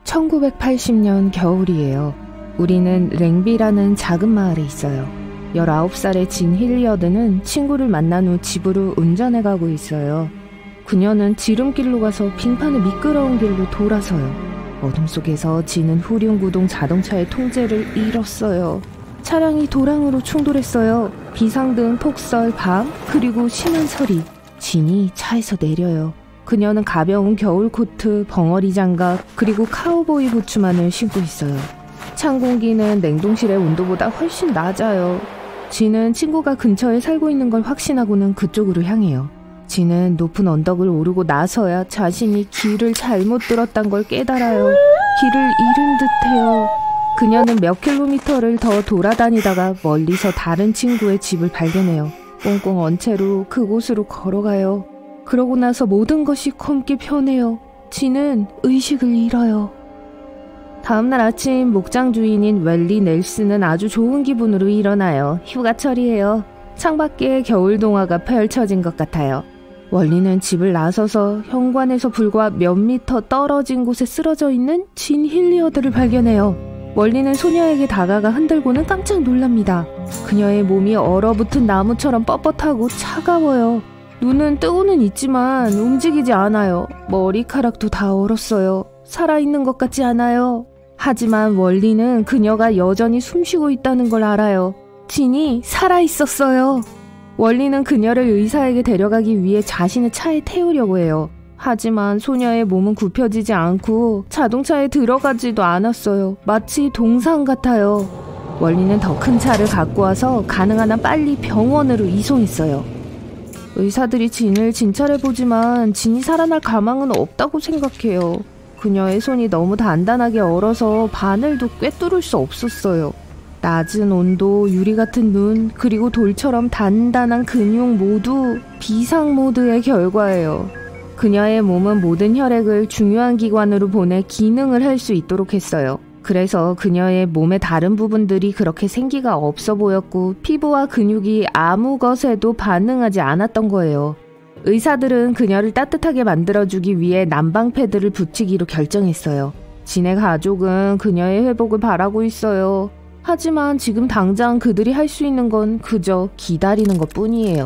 1980년 겨울이에요. 우리는 랭비라는 작은 마을에 있어요. 19살의 진 힐리어드는 친구를 만난 후 집으로 운전해 가고 있어요. 그녀는 지름길로 가서 빙판의 미끄러운 길로 돌아서요. 어둠 속에서 진은 후륜구동 자동차의 통제를 잃었어요. 차량이 도랑으로 충돌했어요. 비상등, 폭설, 밤, 그리고 심한 소리. 진이 차에서 내려요. 그녀는 가벼운 겨울 코트, 벙어리 장갑, 그리고 카우보이 부츠만을 신고 있어요. 찬 공기는 냉동실의 온도보다 훨씬 낮아요. 진은 친구가 근처에 살고 있는 걸 확신하고는 그쪽으로 향해요. 진은 높은 언덕을 오르고 나서야 자신이 길을 잘못 들었단 걸 깨달아요. 길을 잃은 듯해요. 그녀는 몇 킬로미터를 더 돌아다니다가 멀리서 다른 친구의 집을 발견해요. 꽁꽁 언 채로 그곳으로 걸어가요. 그러고 나서 모든 것이 검게 변해요. 진은 의식을 잃어요. 다음날 아침 목장 주인인 웰리 넬슨은 아주 좋은 기분으로 일어나요. 휴가철이에요. 창밖에 겨울 동화가 펼쳐진 것 같아요. 웰리는 집을 나서서 현관에서 불과 몇 미터 떨어진 곳에 쓰러져 있는 진 힐리어드를 발견해요. 웰리는 소녀에게 다가가 흔들고는 깜짝 놀랍니다. 그녀의 몸이 얼어붙은 나무처럼 뻣뻣하고 차가워요. 눈은 뜨고는 있지만 움직이지 않아요. 머리카락도 다 얼었어요. 살아있는 것 같지 않아요. 하지만 웰리는 그녀가 여전히 숨쉬고 있다는 걸 알아요. 진이 살아있었어요. 웰리는 그녀를 의사에게 데려가기 위해 자신의 차에 태우려고 해요. 하지만 소녀의 몸은 굽혀지지 않고 자동차에 들어가지도 않았어요. 마치 동상 같아요. 웰리는 더 큰 차를 갖고 와서 가능한 한 빨리 병원으로 이송했어요. 의사들이 진을 진찰해보지만 진이 살아날 가망은 없다고 생각해요. 그녀의 손이 너무 단단하게 얼어서 바늘도 꿰뚫을 수 없었어요. 낮은 온도, 유리 같은 눈, 그리고 돌처럼 단단한 근육 모두 비상 모드의 결과예요. 그녀의 몸은 모든 혈액을 중요한 기관으로 보내 기능을 할 수 있도록 했어요. 그래서 그녀의 몸의 다른 부분들이 그렇게 생기가 없어 보였고 피부와 근육이 아무 것에도 반응하지 않았던 거예요. 의사들은 그녀를 따뜻하게 만들어주기 위해 난방 패드를 붙이기로 결정했어요. 진의 가족은 그녀의 회복을 바라고 있어요. 하지만 지금 당장 그들이 할 수 있는 건 그저 기다리는 것뿐이에요.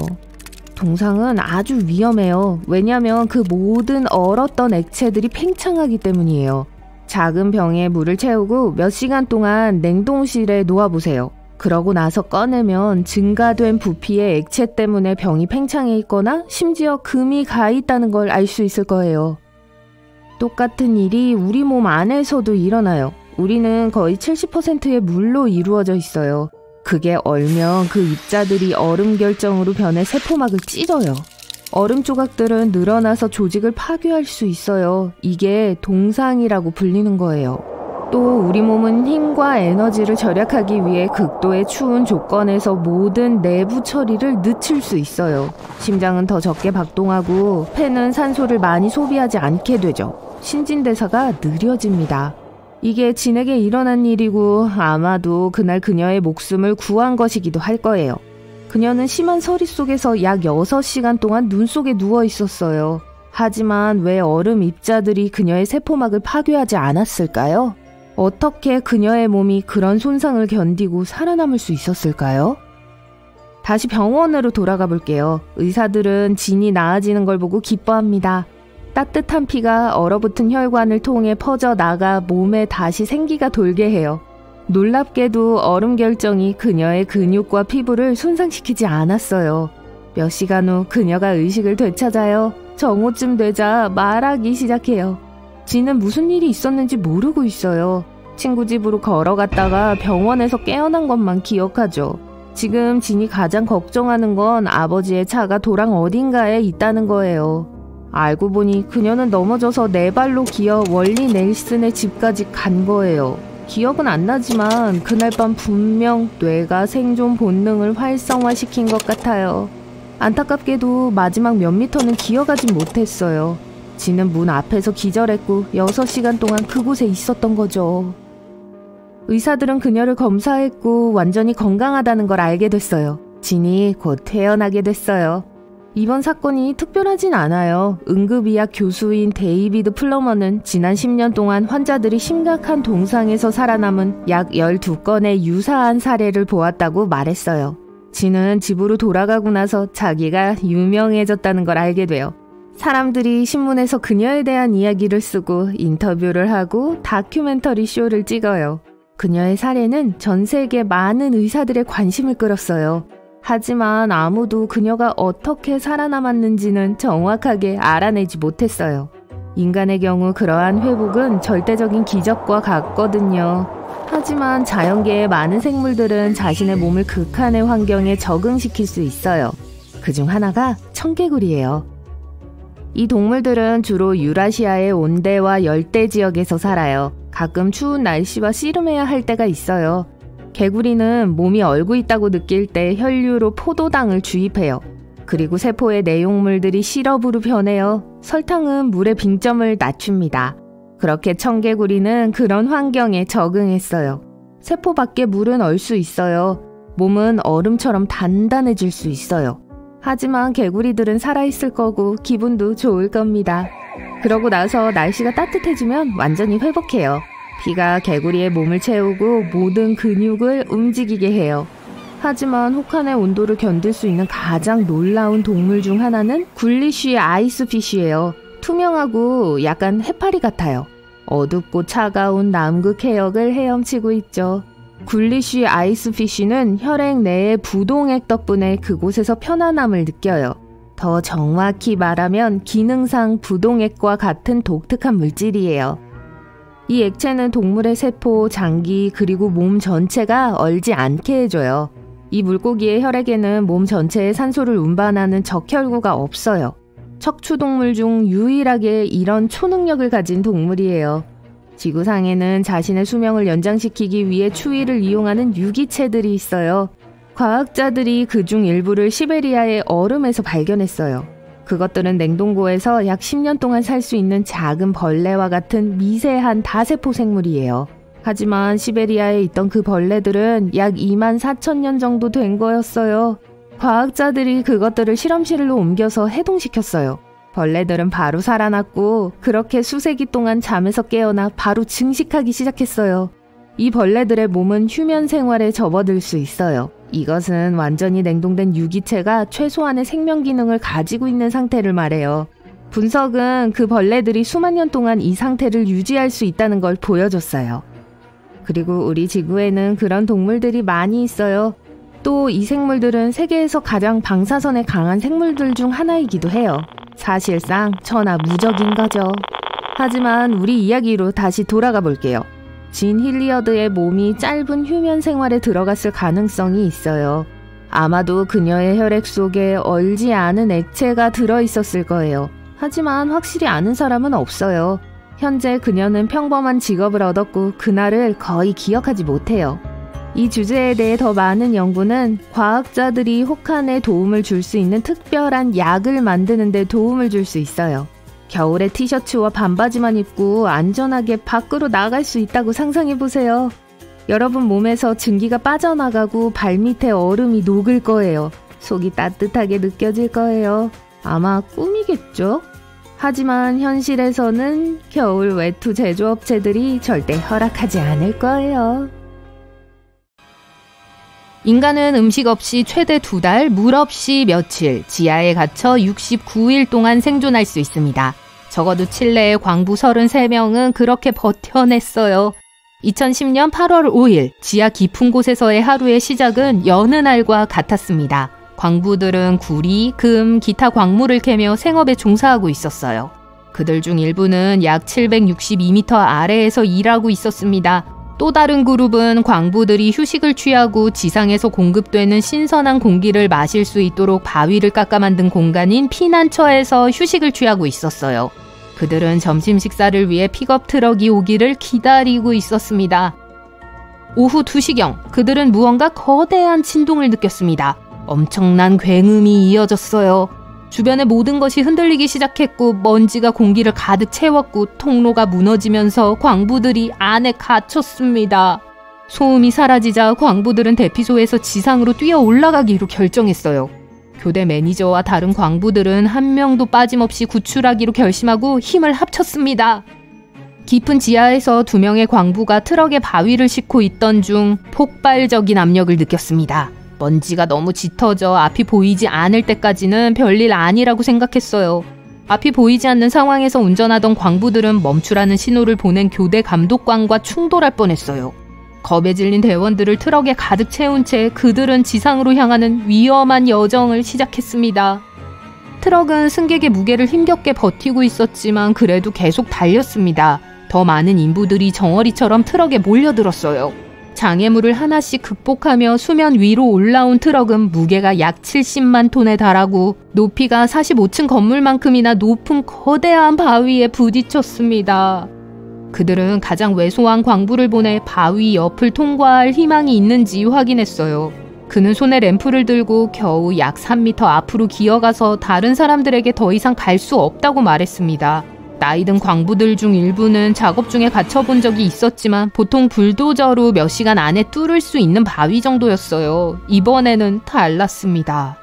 동상은 아주 위험해요. 왜냐면 그 모든 얼었던 액체들이 팽창하기 때문이에요. 작은 병에 물을 채우고 몇 시간 동안 냉동실에 놓아보세요. 그러고 나서 꺼내면 증가된 부피의 액체 때문에 병이 팽창해 있거나 심지어 금이 가 있다는 걸 알 수 있을 거예요. 똑같은 일이 우리 몸 안에서도 일어나요. 우리는 거의 70%의 물로 이루어져 있어요. 그게 얼면 그 입자들이 얼음 결정으로 변해 세포막을 찢어요. 얼음 조각들은 늘어나서 조직을 파괴할 수 있어요. 이게 동상이라고 불리는 거예요. 또 우리 몸은 힘과 에너지를 절약하기 위해 극도의 추운 조건에서 모든 내부 처리를 늦출 수 있어요. 심장은 더 적게 박동하고 폐는 산소를 많이 소비하지 않게 되죠. 신진대사가 느려집니다. 이게 진에게 일어난 일이고 아마도 그날 그녀의 목숨을 구한 것이기도 할 거예요. 그녀는 심한 서리 속에서 약 6시간 동안 눈 속에 누워 있었어요. 하지만 왜 얼음 입자들이 그녀의 세포막을 파괴하지 않았을까요? 어떻게 그녀의 몸이 그런 손상을 견디고 살아남을 수 있었을까요? 다시 병원으로 돌아가 볼게요. 의사들은 진이 나아지는 걸 보고 기뻐합니다. 따뜻한 피가 얼어붙은 혈관을 통해 퍼져나가 몸에 다시 생기가 돌게 해요. 놀랍게도 얼음 결정이 그녀의 근육과 피부를 손상시키지 않았어요. 몇 시간 후 그녀가 의식을 되찾아요. 정오쯤 되자 말하기 시작해요. 진은 무슨 일이 있었는지 모르고 있어요. 친구 집으로 걸어갔다가 병원에서 깨어난 것만 기억하죠. 지금 진이 가장 걱정하는 건 아버지의 차가 도랑 어딘가에 있다는 거예요. 알고 보니 그녀는 넘어져서 네 발로 기어 웰리 넬슨의 집까지 간 거예요. 기억은 안 나지만 그날 밤 분명 뇌가 생존 본능을 활성화시킨 것 같아요. 안타깝게도 마지막 몇 미터는 기어가진 못했어요. 진은 문 앞에서 기절했고 6시간 동안 그곳에 있었던 거죠. 의사들은 그녀를 검사했고 완전히 건강하다는 걸 알게 됐어요. 진이 곧 태어나게 됐어요. 이번 사건이 특별하진 않아요. 응급의학 교수인 데이비드 플러머는 지난 10년 동안 환자들이 심각한 동상에서 살아남은 약 12건의 유사한 사례를 보았다고 말했어요. 지는 집으로 돌아가고 나서 자기가 유명해졌다는 걸 알게 돼요. 사람들이 신문에서 그녀에 대한 이야기를 쓰고 인터뷰를 하고 다큐멘터리 쇼를 찍어요. 그녀의 사례는 전 세계 많은 의사들의 관심을 끌었어요. 하지만 아무도 그녀가 어떻게 살아남았는지는 정확하게 알아내지 못했어요. 인간의 경우 그러한 회복은 절대적인 기적과 같거든요. 하지만 자연계의 많은 생물들은 자신의 몸을 극한의 환경에 적응시킬 수 있어요. 그중 하나가 청개구리예요. 이 동물들은 주로 유라시아의 온대와 열대 지역에서 살아요. 가끔 추운 날씨와 씨름해야 할 때가 있어요. 개구리는 몸이 얼고 있다고 느낄 때 혈류로 포도당을 주입해요. 그리고 세포의 내용물들이 시럽으로 변해요. 설탕은 물의 빙점을 낮춥니다. 그렇게 청개구리는 그런 환경에 적응했어요. 세포 밖에 물은 얼 수 있어요. 몸은 얼음처럼 단단해질 수 있어요. 하지만 개구리들은 살아있을 거고 기분도 좋을 겁니다. 그러고 나서 날씨가 따뜻해지면 완전히 회복해요. 비가 개구리의 몸을 채우고 모든 근육을 움직이게 해요. 하지만 혹한의 온도를 견딜 수 있는 가장 놀라운 동물 중 하나는 굴리쉬 아이스피쉬예요. 투명하고 약간 해파리 같아요. 어둡고 차가운 남극 해역을 헤엄치고 있죠. 굴리쉬 아이스피쉬는 혈액 내의 부동액 덕분에 그곳에서 편안함을 느껴요. 더 정확히 말하면 기능상 부동액과 같은 독특한 물질이에요. 이 액체는 동물의 세포, 장기, 그리고 몸 전체가 얼지 않게 해줘요. 이 물고기의 혈액에는 몸 전체에 산소를 운반하는 적혈구가 없어요. 척추동물 중 유일하게 이런 초능력을 가진 동물이에요. 지구상에는 자신의 수명을 연장시키기 위해 추위를 이용하는 유기체들이 있어요. 과학자들이 그중 일부를 시베리아의 얼음에서 발견했어요. 그것들은 냉동고에서 약 10년 동안 살 수 있는 작은 벌레와 같은 미세한 다세포 생물이에요. 하지만 시베리아에 있던 그 벌레들은 약 24,000년 정도 된 거였어요. 과학자들이 그것들을 실험실로 옮겨서 해동시켰어요. 벌레들은 바로 살아났고 그렇게 수세기 동안 잠에서 깨어나 바로 증식하기 시작했어요. 이 벌레들의 몸은 휴면 생활에 접어들 수 있어요. 이것은 완전히 냉동된 유기체가 최소한의 생명 기능을 가지고 있는 상태를 말해요. 분석은 그 벌레들이 수만 년 동안 이 상태를 유지할 수 있다는 걸 보여줬어요. 그리고 우리 지구에는 그런 동물들이 많이 있어요. 또 이 생물들은 세계에서 가장 방사선에 강한 생물들 중 하나이기도 해요. 사실상 천하무적인 거죠. 하지만 우리 이야기로 다시 돌아가 볼게요. 진 hilliard의 몸이 짧은 휴면 생활에 들어갔을 가능성이 있어요. 아마도 그녀의 혈액 속에 얼지 않은 액체가 들어있었을 거예요. 하지만 확실히 아는 사람은 없어요. 현재 그녀는 평범한 직업을 얻었고 그날을 거의 기억하지 못해요. 이 주제에 대해 더 많은 연구는 과학자들이 혹한에 도움을 줄 수 있는 특별한 약을 만드는 데 도움을 줄 수 있어요. 겨울에 티셔츠와 반바지만 입고 안전하게 밖으로 나갈 수 있다고 상상해보세요. 여러분 몸에서 증기가 빠져나가고 발밑에 얼음이 녹을 거예요. 속이 따뜻하게 느껴질 거예요. 아마 꿈이겠죠? 하지만 현실에서는 겨울 외투 제조업체들이 절대 허락하지 않을 거예요. 인간은 음식 없이 최대 2달, 물 없이 며칠, 지하에 갇혀 69일 동안 생존할 수 있습니다. 적어도 칠레의 광부 33명은 그렇게 버텨냈어요. 2010년 8월 5일, 지하 깊은 곳에서의 하루의 시작은 여느 날과 같았습니다. 광부들은 구리, 금, 기타 광물을 캐며 생업에 종사하고 있었어요. 그들 중 일부는 약 762m 아래에서 일하고 있었습니다. 또 다른 그룹은 광부들이 휴식을 취하고 지상에서 공급되는 신선한 공기를 마실 수 있도록 바위를 깎아 만든 공간인 피난처에서 휴식을 취하고 있었어요. 그들은 점심 식사를 위해 픽업 트럭이 오기를 기다리고 있었습니다. 오후 2시경 그들은 무언가 거대한 진동을 느꼈습니다. 엄청난 굉음이 이어졌어요. 주변의 모든 것이 흔들리기 시작했고 먼지가 공기를 가득 채웠고 통로가 무너지면서 광부들이 안에 갇혔습니다. 소음이 사라지자 광부들은 대피소에서 지상으로 뛰어 올라가기로 결정했어요. 교대 매니저와 다른 광부들은 한 명도 빠짐없이 구출하기로 결심하고 힘을 합쳤습니다. 깊은 지하에서 2명의 광부가 트럭에 바위를 싣고 있던 중 폭발적인 압력을 느꼈습니다. 먼지가 너무 짙어져 앞이 보이지 않을 때까지는 별일 아니라고 생각했어요. 앞이 보이지 않는 상황에서 운전하던 광부들은 멈추라는 신호를 보낸 교대 감독관과 충돌할 뻔했어요. 겁에 질린 대원들을 트럭에 가득 채운 채 그들은 지상으로 향하는 위험한 여정을 시작했습니다. 트럭은 승객의 무게를 힘겹게 버티고 있었지만 그래도 계속 달렸습니다. 더 많은 인부들이 정어리처럼 트럭에 몰려들었어요. 장애물을 하나씩 극복하며 수면 위로 올라온 트럭은 무게가 약 70만 톤에 달하고 높이가 45층 건물만큼이나 높은 거대한 바위에 부딪혔습니다. 그들은 가장 왜소한 광부를 보내 바위 옆을 통과할 희망이 있는지 확인했어요. 그는 손에 램프를 들고 겨우 약 3m 앞으로 기어가서 다른 사람들에게 더 이상 갈 수 없다고 말했습니다. 나이든 광부들 중 일부는 작업 중에 갇혀본 적이 있었지만 보통 불도저로 몇 시간 안에 뚫을 수 있는 바위 정도였어요. 이번에는 달랐습니다.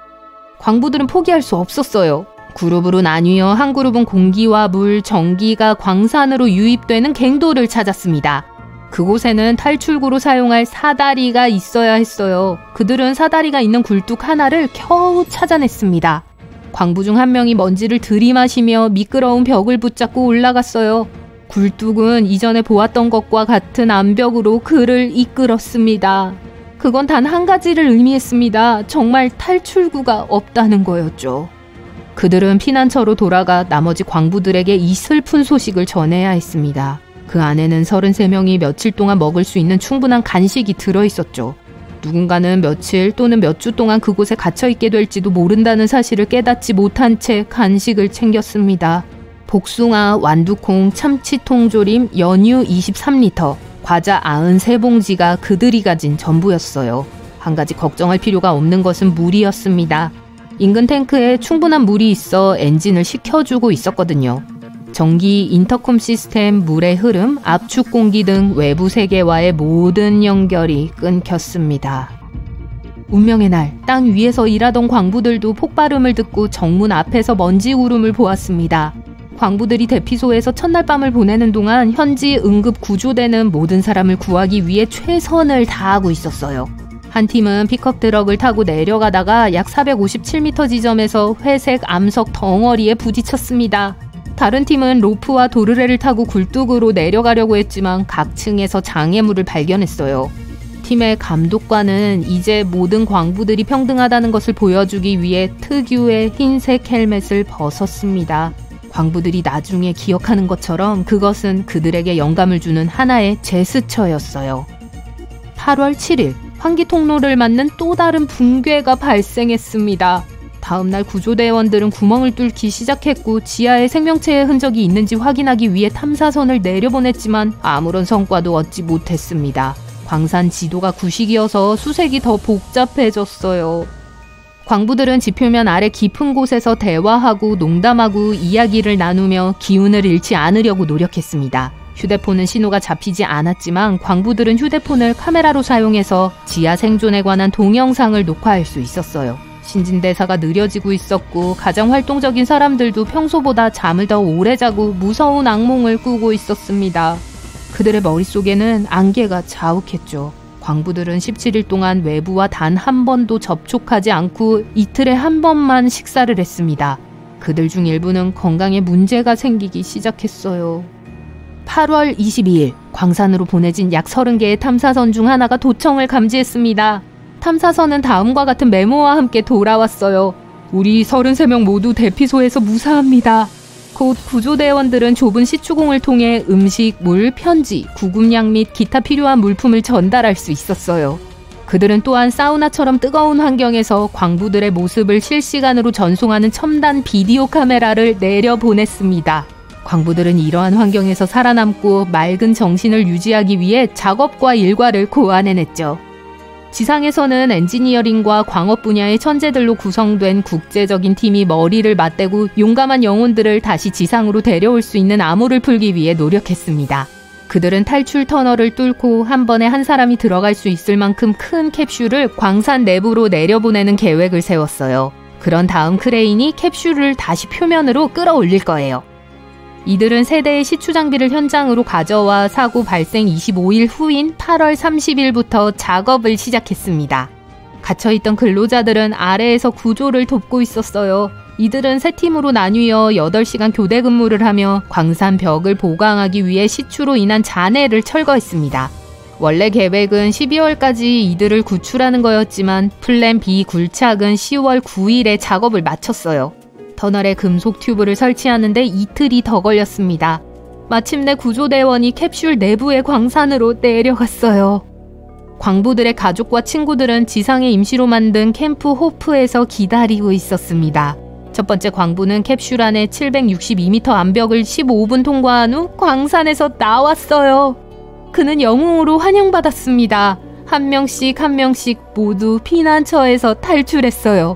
광부들은 포기할 수 없었어요. 그룹으로 나뉘어 한 그룹은 공기와 물, 전기가 광산으로 유입되는 갱도를 찾았습니다. 그곳에는 탈출구로 사용할 사다리가 있어야 했어요. 그들은 사다리가 있는 굴뚝 하나를 겨우 찾아냈습니다. 광부 중 한 명이 먼지를 들이마시며 미끄러운 벽을 붙잡고 올라갔어요. 굴뚝은 이전에 보았던 것과 같은 암벽으로 그를 이끌었습니다. 그건 단 한 가지를 의미했습니다. 정말 탈출구가 없다는 거였죠. 그들은 피난처로 돌아가 나머지 광부들에게 이 슬픈 소식을 전해야 했습니다. 그 안에는 33명이 며칠 동안 먹을 수 있는 충분한 간식이 들어있었죠. 누군가는 며칠 또는 몇 주 동안 그곳에 갇혀있게 될지도 모른다는 사실을 깨닫지 못한 채 간식을 챙겼습니다. 복숭아, 완두콩, 참치통조림, 연유 23리터, 과자 93봉지가 그들이 가진 전부였어요. 한 가지 걱정할 필요가 없는 것은 물이었습니다. 인근 탱크에 충분한 물이 있어 엔진을 식혀주고 있었거든요. 전기, 인터컴 시스템, 물의 흐름, 압축 공기 등 외부 세계와의 모든 연결이 끊겼습니다. 운명의 날, 땅 위에서 일하던 광부들도 폭발음을 듣고 정문 앞에서 먼지 구름을 보았습니다. 광부들이 대피소에서 첫날 밤을 보내는 동안 현지 응급 구조대는 모든 사람을 구하기 위해 최선을 다하고 있었어요. 한 팀은 픽업 트럭을 타고 내려가다가 약 457m 지점에서 회색 암석 덩어리에 부딪혔습니다. 다른 팀은 로프와 도르래를 타고 굴뚝으로 내려가려고 했지만 각 층에서 장애물을 발견했어요. 팀의 감독관은 이제 모든 광부들이 평등하다는 것을 보여주기 위해 특유의 흰색 헬멧을 벗었습니다. 광부들이 나중에 기억하는 것처럼 그것은 그들에게 영감을 주는 하나의 제스처였어요. 8월 7일, 환기 통로를 맞는 또 다른 붕괴가 발생했습니다. 다음날 구조대원들은 구멍을 뚫기 시작했고 지하에 생명체의 흔적이 있는지 확인하기 위해 탐사선을 내려보냈지만 아무런 성과도 얻지 못했습니다. 광산 지도가 구식이어서 수색이 더 복잡해졌어요. 광부들은 지표면 아래 깊은 곳에서 대화하고 농담하고 이야기를 나누며 기운을 잃지 않으려고 노력했습니다. 휴대폰은 신호가 잡히지 않았지만 광부들은 휴대폰을 카메라로 사용해서 지하 생존에 관한 동영상을 녹화할 수 있었어요. 신진대사가 느려지고 있었고 가장 활동적인 사람들도 평소보다 잠을 더 오래 자고 무서운 악몽을 꾸고 있었습니다. 그들의 머릿속에는 안개가 자욱했죠. 광부들은 17일 동안 외부와 단 한 번도 접촉하지 않고 이틀에 한 번만 식사를 했습니다. 그들 중 일부는 건강에 문제가 생기기 시작했어요. 8월 22일, 광산으로 보내진 약 30개의 탐사선 중 하나가 도청을 감지했습니다. 탐사선은 다음과 같은 메모와 함께 돌아왔어요. 우리 33명 모두 대피소에서 무사합니다. 곧 구조대원들은 좁은 시추공을 통해 음식, 물, 편지, 구급약 및 기타 필요한 물품을 전달할 수 있었어요. 그들은 또한 사우나처럼 뜨거운 환경에서 광부들의 모습을 실시간으로 전송하는 첨단 비디오 카메라를 내려보냈습니다. 광부들은 이러한 환경에서 살아남고 맑은 정신을 유지하기 위해 작업과 일과를 고안해냈죠. 지상에서는 엔지니어링과 광업 분야의 천재들로 구성된 국제적인 팀이 머리를 맞대고 용감한 영혼들을 다시 지상으로 데려올 수 있는 암호를 풀기 위해 노력했습니다. 그들은 탈출 터널을 뚫고 한 번에 한 사람이 들어갈 수 있을 만큼 큰 캡슐을 광산 내부로 내려보내는 계획을 세웠어요. 그런 다음 크레인이 캡슐을 다시 표면으로 끌어올릴 거예요. 이들은 세 대의 시추 장비를 현장으로 가져와 사고 발생 25일 후인 8월 30일부터 작업을 시작했습니다. 갇혀있던 근로자들은 아래에서 구조를 돕고 있었어요. 이들은 세 팀으로 나뉘어 8시간 교대 근무를 하며 광산 벽을 보강하기 위해 시추로 인한 잔해를 철거했습니다. 원래 계획은 12월까지 이들을 구출하는 거였지만 플랜 B 굴착은 10월 9일에 작업을 마쳤어요. 터널에 금속 튜브를 설치하는데 이틀이 더 걸렸습니다. 마침내 구조대원이 캡슐 내부의 광산으로 내려갔어요. 광부들의 가족과 친구들은 지상에 임시로 만든 캠프 호프에서 기다리고 있었습니다. 첫 번째 광부는 캡슐 안에 762m 암벽을 15분 통과한 후 광산에서 나왔어요. 그는 영웅으로 환영받았습니다. 한 명씩 모두 피난처에서 탈출했어요.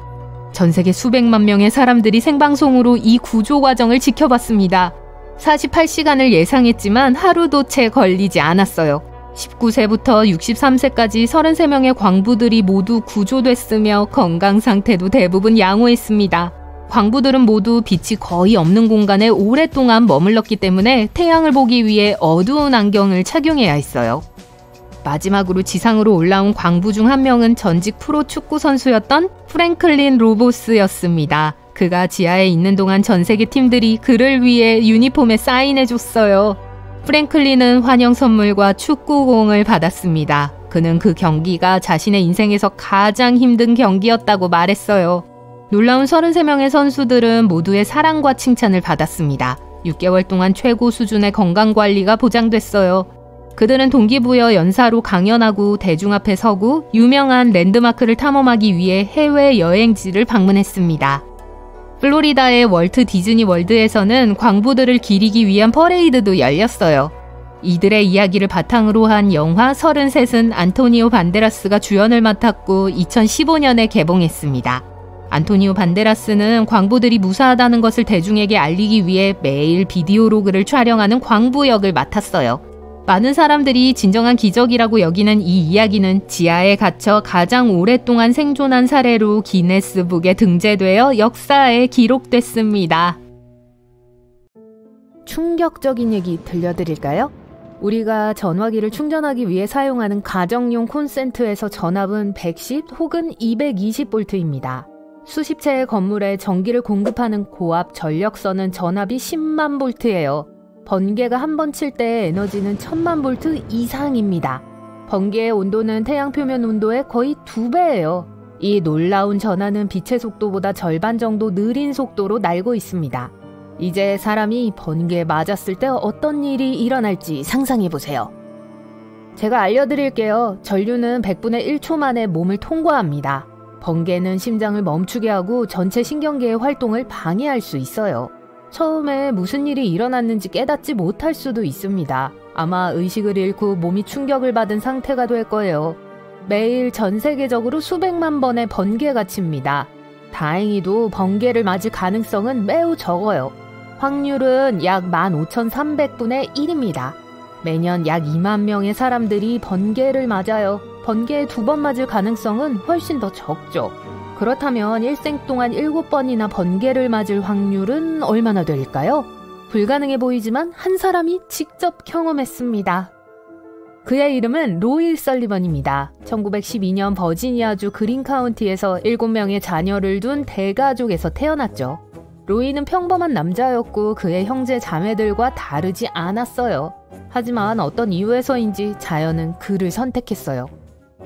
전 세계 수백만 명의 사람들이 생방송으로 이 구조 과정을 지켜봤습니다. 48시간을 예상했지만 하루도 채 걸리지 않았어요. 19세부터 63세까지 33명의 광부들이 모두 구조됐으며 건강 상태도 대부분 양호했습니다. 광부들은 모두 빛이 거의 없는 공간에 오랫동안 머물렀기 때문에 태양을 보기 위해 어두운 안경을 착용해야 했어요. 마지막으로 지상으로 올라온 광부 중 한 명은 전직 프로 축구 선수였던 프랭클린 로보스였습니다. 그가 지하에 있는 동안 전 세계 팀들이 그를 위해 유니폼에 사인해줬어요. 프랭클린은 환영 선물과 축구공을 받았습니다. 그는 그 경기가 자신의 인생에서 가장 힘든 경기였다고 말했어요. 놀라운 33명의 선수들은 모두의 사랑과 칭찬을 받았습니다. 6개월 동안 최고 수준의 건강관리가 보장됐어요. 그들은 동기부여 연사로 강연하고 대중 앞에 서고 유명한 랜드마크를 탐험하기 위해 해외 여행지를 방문했습니다. 플로리다의 월트 디즈니 월드에서는 광부들을 기리기 위한 퍼레이드도 열렸어요. 이들의 이야기를 바탕으로 한 영화 33은 안토니오 반데라스가 주연을 맡았고 2015년에 개봉했습니다. 안토니오 반데라스는 광부들이 무사하다는 것을 대중에게 알리기 위해 매일 비디오로그를 촬영하는 광부 역을 맡았어요. 많은 사람들이 진정한 기적이라고 여기는 이 이야기는 지하에 갇혀 가장 오랫동안 생존한 사례로 기네스북에 등재되어 역사에 기록됐습니다. 충격적인 얘기 들려드릴까요? 우리가 전화기를 충전하기 위해 사용하는 가정용 콘센트에서 전압은 110 혹은 220V입니다. 수십 채의 건물에 전기를 공급하는 고압 전력선은 전압이 10만 볼트예요. 번개가 한 번 칠 때의 에너지는 1000만 볼트 이상입니다. 번개의 온도는 태양 표면 온도의 거의 2배예요. 이 놀라운 전하는 빛의 속도보다 절반 정도 느린 속도로 날고 있습니다. 이제 사람이 번개에 맞았을 때 어떤 일이 일어날지 상상해보세요. 제가 알려드릴게요. 전류는 100분의 1초 만에 몸을 통과합니다. 번개는 심장을 멈추게 하고 전체 신경계의 활동을 방해할 수 있어요. 처음에 무슨 일이 일어났는지 깨닫지 못할 수도 있습니다. 아마 의식을 잃고 몸이 충격을 받은 상태가 될 거예요. 매일 전 세계적으로 수백만 번의 번개가 칩니다. 다행히도 번개를 맞을 가능성은 매우 적어요. 확률은 약 15,300분의 1입니다. 매년 약 2만 명의 사람들이 번개를 맞아요. 번개에 2번 맞을 가능성은 훨씬 더 적죠. 그렇다면 일생 동안 7번이나 번개를 맞을 확률은 얼마나 될까요? 불가능해 보이지만 한 사람이 직접 경험했습니다. 그의 이름은 로이 설리번입니다. 1912년 버지니아주 그린 카운티에서 7명의 자녀를 둔 대가족에서 태어났죠. 로이는 평범한 남자였고 그의 형제 자매들과 다르지 않았어요. 하지만 어떤 이유에서인지 자연은 그를 선택했어요.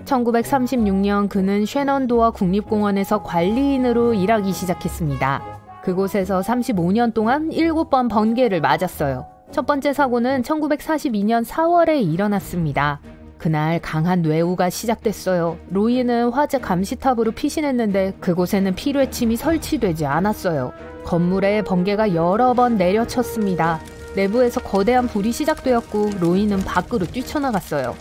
1936년 그는 쉐넌도어 국립공원에서 관리인으로 일하기 시작했습니다. 그곳에서 35년 동안 7번 번개를 맞았어요. 첫 번째 사고는 1942년 4월에 일어났습니다. 그날 강한 뇌우가 시작됐어요. 로이는 화재 감시탑으로 피신했는데 그곳에는 피뢰침이 설치되지 않았어요. 건물에 번개가 여러 번 내려쳤습니다. 내부에서 거대한 불이 시작되었고 로이는 밖으로 뛰쳐나갔어요.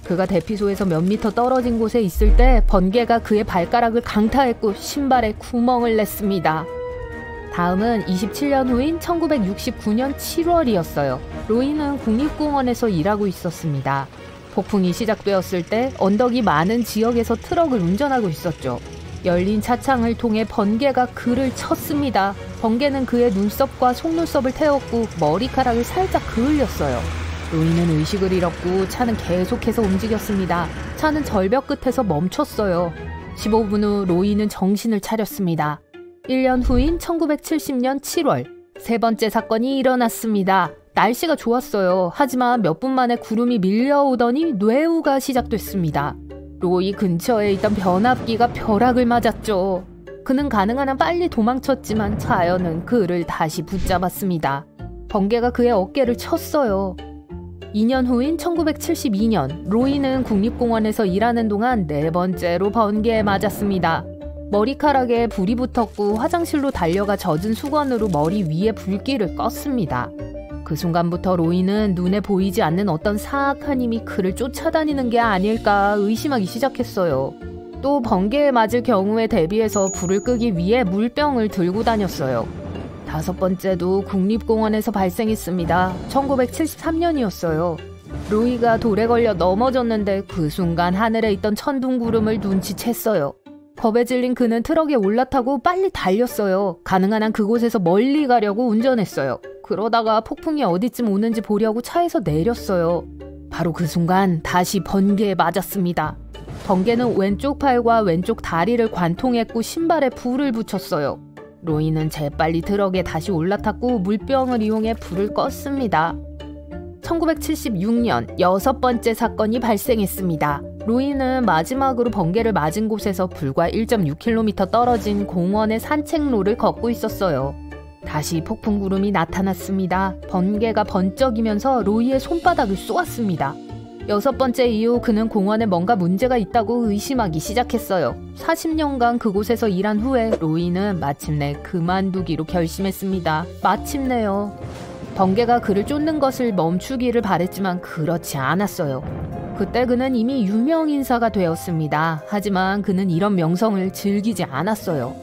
그가 대피소에서 몇 미터 떨어진 곳에 있을 때 번개가 그의 발가락을 강타했고 신발에 구멍을 냈습니다. 다음은 27년 후인 1969년 7월이었어요. 로이는 국립공원에서 일하고 있었습니다. 폭풍이 시작되었을 때 언덕이 많은 지역에서 트럭을 운전하고 있었죠. 열린 차창을 통해 번개가 그를 쳤습니다. 번개는 그의 눈썹과 속눈썹을 태웠고 머리카락을 살짝 그을렸어요. 로이는 의식을 잃었고 차는 계속해서 움직였습니다. 차는 절벽 끝에서 멈췄어요. 15분 후 로이는 정신을 차렸습니다. 1년 후인 1970년 7월 세 번째 사건이 일어났습니다. 날씨가 좋았어요. 하지만 몇 분 만에 구름이 밀려오더니 뇌우가 시작됐습니다. 로이 근처에 있던 변압기가 벼락을 맞았죠. 그는 가능한 한 빨리 도망쳤지만 자연은 그를 다시 붙잡았습니다. 번개가 그의 어깨를 쳤어요. 2년 후인 1972년 로이는 국립공원에서 일하는 동안 네 번째로 번개에 맞았습니다. 머리카락에 불이 붙었고 화장실로 달려가 젖은 수건으로 머리 위에 불길을 껐습니다. 그 순간부터 로이는 눈에 보이지 않는 어떤 사악한 힘이 그를 쫓아다니는 게 아닐까 의심하기 시작했어요. 또 번개에 맞을 경우에 대비해서 불을 끄기 위해 물병을 들고 다녔어요. 다섯 번째도 국립공원에서 발생했습니다. 1973년이었어요. 로이가 돌에 걸려 넘어졌는데 그 순간 하늘에 있던 천둥구름을 눈치챘어요. 겁에 질린 그는 트럭에 올라타고 빨리 달렸어요. 가능한 한 그곳에서 멀리 가려고 운전했어요. 그러다가 폭풍이 어디쯤 오는지 보려고 차에서 내렸어요. 바로 그 순간 다시 번개에 맞았습니다. 번개는 왼쪽 팔과 왼쪽 다리를 관통했고 신발에 불을 붙였어요. 로이는 재빨리 트럭에 다시 올라탔고 물병을 이용해 불을 껐습니다. 1976년 여섯 번째 사건이 발생했습니다. 로이는 마지막으로 번개를 맞은 곳에서 불과 1.6km 떨어진 공원의 산책로를 걷고 있었어요. 다시 폭풍구름이 나타났습니다. 번개가 번쩍이면서 로이의 손바닥을 쏘았습니다. 여섯 번째 이후 그는 공원에 뭔가 문제가 있다고 의심하기 시작했어요. 40년간 그곳에서 일한 후에 로이는 마침내 그만두기로 결심했습니다. 마침내요. 번개가 그를 쫓는 것을 멈추기를 바랬지만 그렇지 않았어요. 그때 그는 이미 유명 인사가 되었습니다. 하지만 그는 이런 명성을 즐기지 않았어요.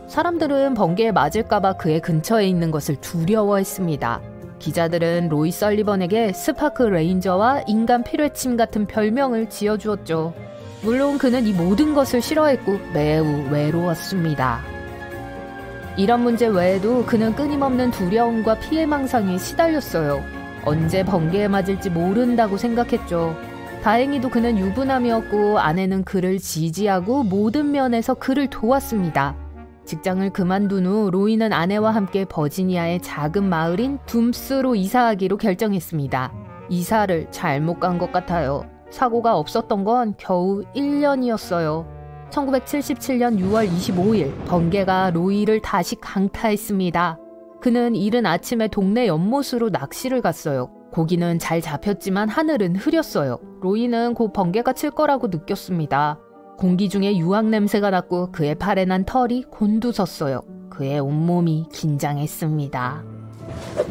사람들은 번개에 맞을까봐 그의 근처에 있는 것을 두려워했습니다. 기자들은 로이 설리번에게 스파크 레인저와 인간 피뢰침 같은 별명을 지어주었죠. 물론 그는 이 모든 것을 싫어했고 매우 외로웠습니다. 이런 문제 외에도 그는 끊임없는 두려움과 피해망상에 시달렸어요. 언제 번개에 맞을지 모른다고 생각했죠. 다행히도 그는 유부남이었고 아내는 그를 지지하고 모든 면에서 그를 도왔습니다. 직장을 그만둔 후 로이는 아내와 함께 버지니아의 작은 마을인 둠스로 이사하기로 결정했습니다. 이사를 잘못 간 것 같아요. 사고가 없었던 건 겨우 1년이었어요. 1977년 6월 25일 번개가 로이를 다시 강타했습니다. 그는 이른 아침에 동네 연못으로 낚시를 갔어요. 고기는 잘 잡혔지만 하늘은 흐렸어요. 로이는 곧 번개가 칠 거라고 느꼈습니다. 공기 중에 유황 냄새가 났고 그의 팔에 난 털이 곤두섰어요. 그의 온몸이 긴장했습니다.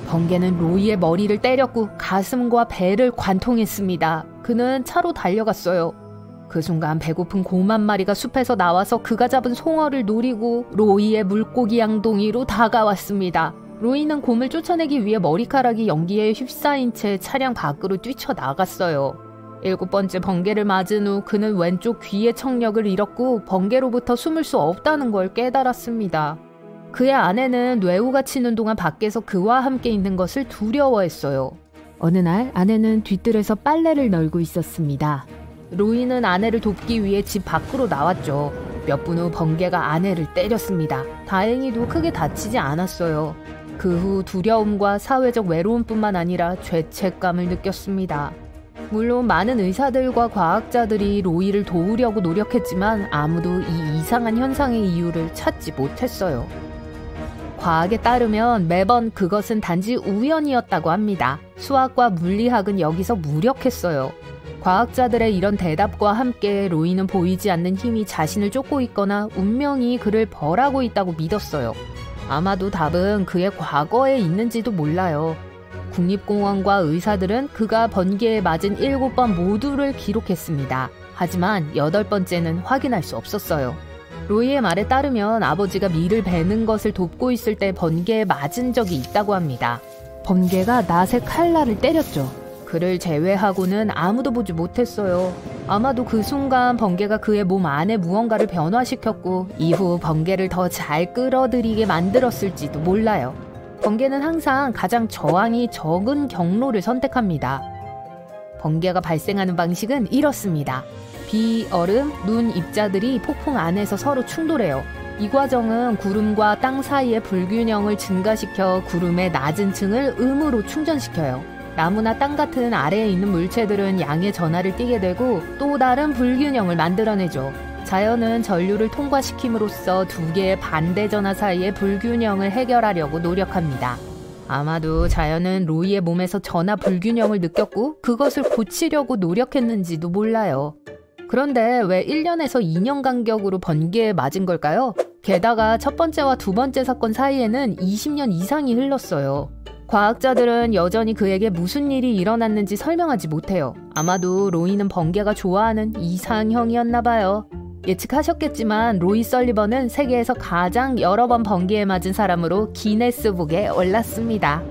번개는 로이의 머리를 때렸고 가슴과 배를 관통했습니다. 그는 차로 달려갔어요. 그 순간 배고픈 곰 한 마리가 숲에서 나와서 그가 잡은 송어를 노리고 로이의 물고기 양동이로 다가왔습니다. 로이는 곰을 쫓아내기 위해 머리카락이 연기에 휩싸인 채 차량 밖으로 뛰쳐나갔어요. 7번째 번개를 맞은 후 그는 왼쪽 귀의 청력을 잃었고 번개로부터 숨을 수 없다는 걸 깨달았습니다. 그의 아내는 뇌우가 치는 동안 밖에서 그와 함께 있는 것을 두려워했어요. 어느 날 아내는 뒤뜰에서 빨래를 널고 있었습니다. 로이는 아내를 돕기 위해 집 밖으로 나왔죠. 몇 분 후 번개가 아내를 때렸습니다. 다행히도 크게 다치지 않았어요. 그 후 두려움과 사회적 외로움뿐만 아니라 죄책감을 느꼈습니다. 물론 많은 의사들과 과학자들이 로이를 도우려고 노력했지만 아무도 이 이상한 현상의 이유를 찾지 못했어요. 과학에 따르면 매번 그것은 단지 우연이었다고 합니다. 수학과 물리학은 여기서 무력했어요. 과학자들의 이런 대답과 함께 로이는 보이지 않는 힘이 자신을 쫓고 있거나 운명이 그를 벌하고 있다고 믿었어요. 아마도 답은 그의 과거에 있는지도 몰라요. 국립공원과 의사들은 그가 번개에 맞은 7번 모두를 기록했습니다. 하지만 8번째는 확인할 수 없었어요. 로이의 말에 따르면 아버지가 밀을 베는 것을 돕고 있을 때 번개에 맞은 적이 있다고 합니다. 번개가 낫의 칼날을 때렸죠. 그를 제외하고는 아무도 보지 못했어요. 아마도 그 순간 번개가 그의 몸 안에 무언가를 변화시켰고 이후 번개를 더 잘 끌어들이게 만들었을지도 몰라요. 번개는 항상 가장 저항이 적은 경로를 선택합니다. 번개가 발생하는 방식은 이렇습니다. 비, 얼음, 눈, 입자들이 폭풍 안에서 서로 충돌해요. 이 과정은 구름과 땅 사이의 불균형을 증가시켜 구름의 낮은 층을 음으로 충전시켜요. 나무나 땅 같은 아래에 있는 물체들은 양의 전하를 띠게 되고 또 다른 불균형을 만들어내죠. 자연은 전류를 통과시킴으로써 두 개의 반대 전하 사이의 불균형을 해결하려고 노력합니다. 아마도 자연은 로이의 몸에서 전하 불균형을 느꼈고 그것을 고치려고 노력했는지도 몰라요. 그런데 왜 1년에서 2년 간격으로 번개에 맞은 걸까요? 게다가 첫 번째와 두 번째 사건 사이에는 20년 이상이 흘렀어요. 과학자들은 여전히 그에게 무슨 일이 일어났는지 설명하지 못해요. 아마도 로이는 번개가 좋아하는 이상형이었나 봐요. 예측하셨겠지만 로이 설리번은 세계에서 가장 여러 번 번개에 맞은 사람으로 기네스북에 올랐습니다.